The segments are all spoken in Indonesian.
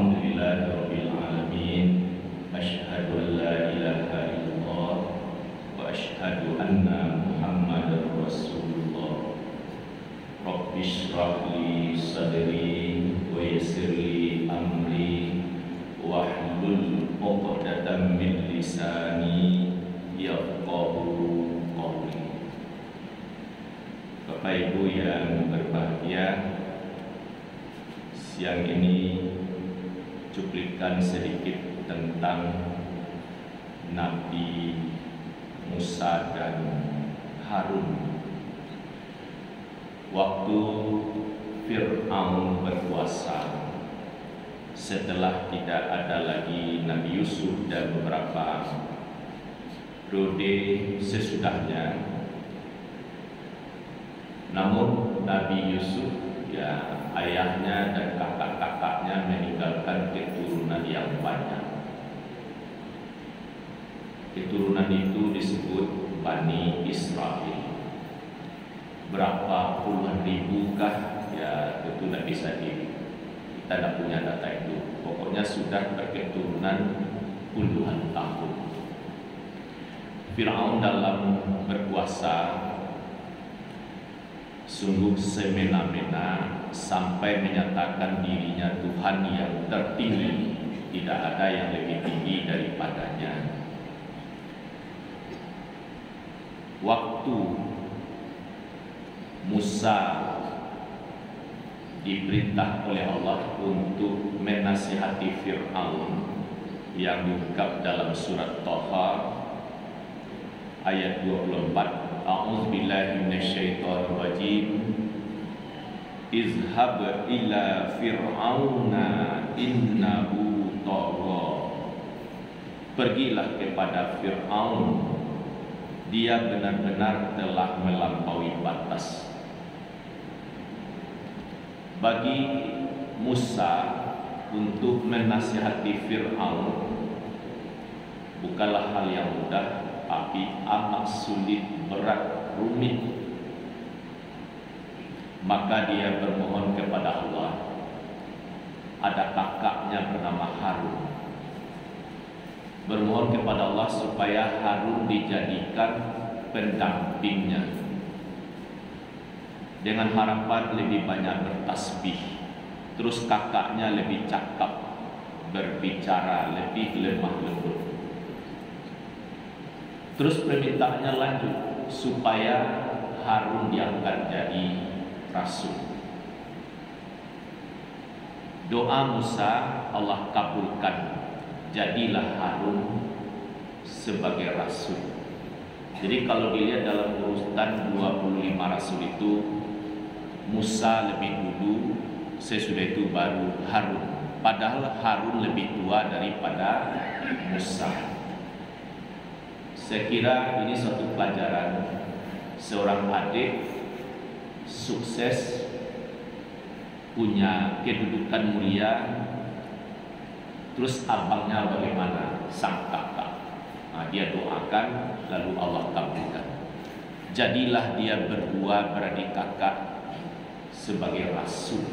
Alhamdulillahirabbil alamin. Asyhadu an la ilaha illallah wa asyhadu anna Muhammadar Rasulullah. Rabbi shrah li sadri wa yassir li amri wahlul 'uqdatam min lisani yafqahu qawli. Bapak Ibu yang berbahagia, siang ini cuplikan sedikit tentang Nabi Musa dan Harun. Waktu Fir'aun berkuasa, setelah tidak ada lagi Nabi Yusuf dan beberapa periode sesudahnya, namun Nabi Yusuf, ayahnya dan kakak-kakaknya meninggalkan keturunan yang banyak. Keturunan itu disebut Bani Israel. Berapa puluhan ribu kah? Ya tentu tidak bisa kita tidak punya data itu. Pokoknya sudah berketurunan puluhan tahun. Fir'aun dalam berkuasa sungguh semena-mena sampai menyatakan dirinya Tuhan yang tertinggi, tidak ada yang lebih tinggi daripadanya. Waktu Musa diperintah oleh Allah untuk menasihati Fir'aun yang diungkap dalam surat Thaha ayat 24, A'udzubillahi minasyaitonir rajim. Izhab ila fir'auna innahu tagha. Pergilah kepada Fir'aun, dia benar-benar telah melampaui batas. Bagi Musa untuk menasihati Fir'aun bukanlah hal yang mudah, tapi amat sulit, berat, rumit. Maka dia bermohon kepada Allah. Ada kakaknya bernama Harun. Bermohon kepada Allah supaya Harun dijadikan pendampingnya, dengan harapan lebih banyak bertasbih. Terus kakaknya lebih cakap, berbicara lebih lemah lembut. Terus permintaannya lanjut supaya Harun diangkat jadi rasul. Doa Musa Allah kabulkan, jadilah Harun sebagai rasul. Jadi kalau dilihat dalam urutan 25 rasul itu, Musa lebih dulu, sesudah itu baru Harun. Padahal Harun lebih tua daripada Musa. Saya kira ini suatu pelajaran. Seorang adik sukses, punya kedudukan mulia, terus abangnya bagaimana? Sang kakak. Dia doakan, lalu Allah kabulkan. Jadilah dia berdua beradik kakak sebagai rasul.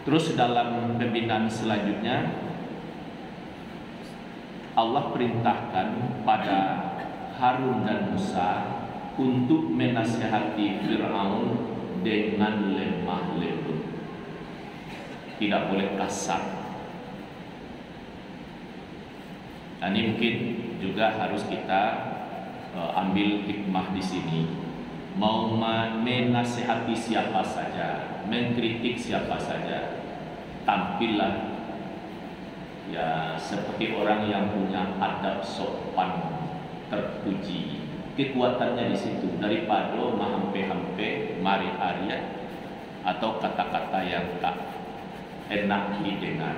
Terus dalam pembinaan selanjutnya, Allah perintahkan pada Harun dan Musa untuk menasihati Fir'aun dengan lemah lembut, tidak boleh kasar. Ini mungkin juga harus kita ambil hikmah di sini. Mau menasihati siapa saja, mengkritik siapa saja, tampillah seperti orang yang punya adab sopan terpuji. Kekuatannya di situ, daripada mahampe-hampe mari Arya atau kata-kata yang tak enak didengar.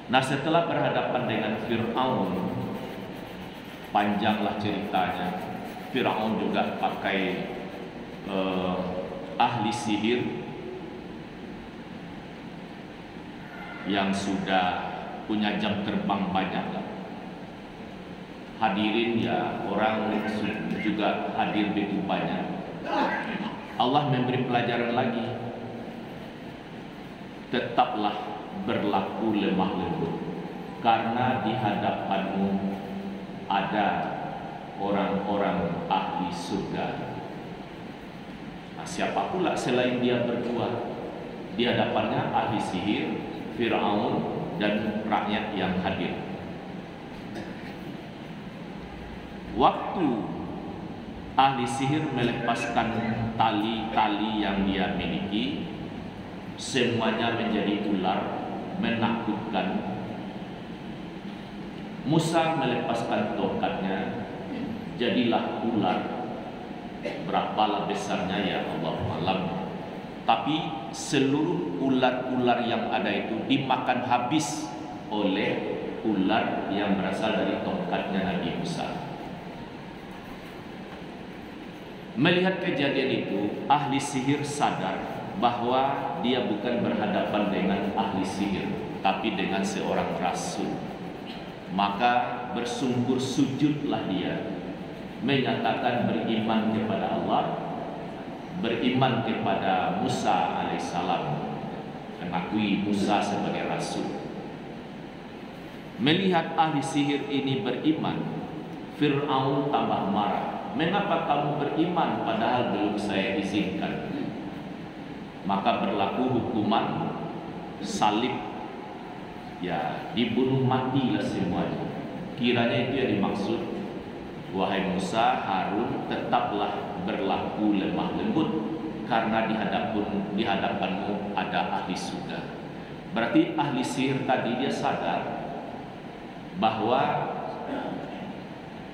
Nah, setelah berhadapan dengan Fir'aun, panjanglah ceritanya. Fir'aun juga pakai ahli sihir yang sudah punya jam terbang banyak. Hadirin orang juga hadir begitu banyak. Allah memberi pelajaran lagi tetaplah berlaku lemah lembut, karena di hadapanmu ada orang-orang ahli surga. Nah, siapa pula selain dia berdua? Di hadapannya ahli sihir, Fir'aun, dan rakyat yang hadir. Waktu ahli sihir melepaskan tali-tali yang dia miliki, semuanya menjadi ular menakutkan. Musa melepaskan tongkatnya, jadilah ular. Berapalah besarnya ya Allah alam. Tapi seluruh ular-ular yang ada itu dimakan habis oleh ular yang berasal dari tongkatnya Nabi Musa. Melihat kejadian itu, ahli sihir sadar bahwa dia bukan berhadapan dengan ahli sihir, tapi dengan seorang rasul. Maka bersungkur sujudlah dia, menyatakan beriman kepada Allah, beriman kepada Musa alaihissalam, mengakui Musa sebagai rasul. Melihat ahli sihir ini beriman, Fir'aun tambah marah. Mengapa kamu beriman padahal belum saya izinkan? Maka berlaku hukuman salib, ya, dibunuh matilah semuanya. Kiranya itu yang dimaksud, wahai Musa, Harun, tetaplah berlaku lemah lembut, karena di hadapanmu ada ahli surga. Berarti ahli sihir tadi dia sadar bahwa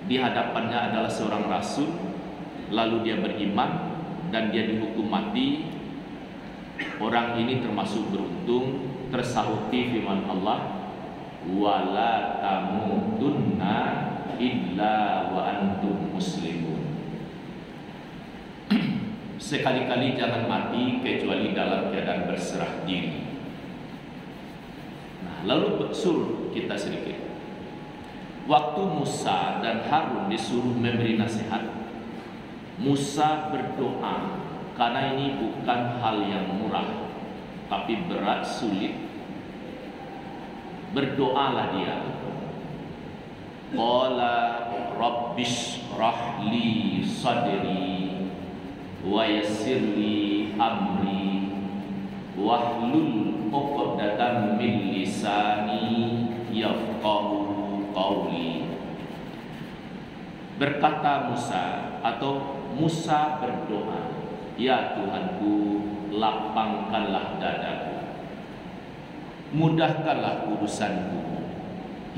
di hadapannya adalah seorang rasul, lalu dia beriman dan dia dihukum mati. Orang ini termasuk beruntung, tersahuti firman Allah, wala tamutunna illa wa antum muslimun. Sekali-kali jangan mati kecuali dalam keadaan berserah diri. Nah, lalu suruh kita sedikit. Waktu Musa dan Harun disuruh memberi nasihat, Musa berdoa, karena ini bukan hal yang murah, tapi berat, sulit. Berdoalah dia. Qala rabbishrah li sadri wa yassirli amri wahlul 'uqdatam min lisani yafqahu qawli. Berkata Musa, atau Musa berdoa, ya Tuhanku, lapangkanlah dadaku, mudahkanlah urusanku,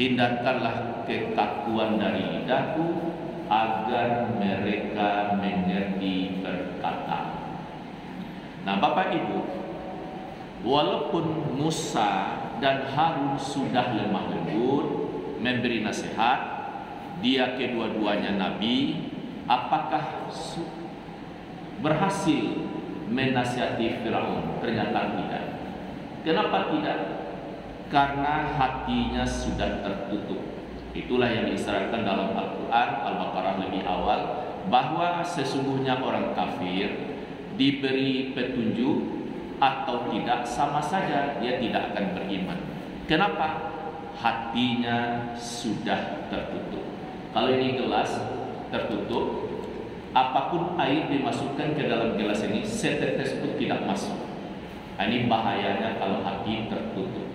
hindarkanlah kekakuan dari lidahku, agar mereka mengerti berkata. Nah, Bapak Ibu, walaupun Musa dan Harun sudah lemah lembut memberi nasihat, dia kedua-duanya nabi, apakah berhasil menasihati Fir'aun? Ternyata tidak. Kenapa tidak? Karena hatinya sudah tertutup. Itulah yang diisyaratkan dalam Al-Quran Al-Baqarah lebih awal, bahwa sesungguhnya orang kafir diberi petunjuk atau tidak sama saja, dia tidak akan beriman. Kenapa? Hatinya sudah tertutup. Kalau ini gelas tertutup, apapun air dimasukkan ke dalam gelas ini, setetes pun tidak masuk. Ini bahayanya kalau hati tertutup.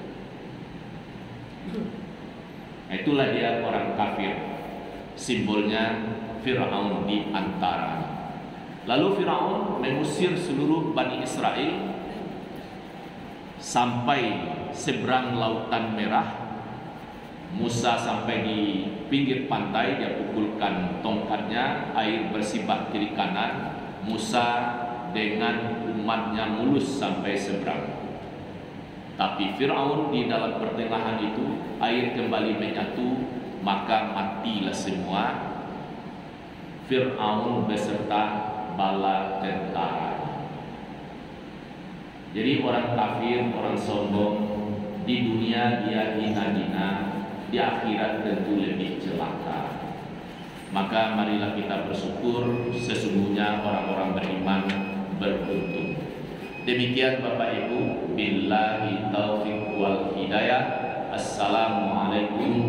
Itulah dia orang kafir. Simbolnya Fir'aun di antara. Lalu Fir'aun mengusir seluruh Bani Israel sampai seberang Lautan Merah. Musa sampai di pinggir pantai, dia pukulkan tongkatnya, air bersibak kiri kanan. Musa dengan umatnya mulus sampai seberang. Tapi Fir'aun di dalam pertengahan itu, air kembali menyatu, maka matilah semua Fir'aun beserta bala tentara. Jadi orang kafir, orang sombong, di dunia dia hina-hina, di akhirat tentu lebih celaka. Maka marilah kita bersyukur, sesungguhnya orang-orang beriman beruntung. Demikian Bapak Ibu, billahi taufiq wal hidayah. Assalamualaikum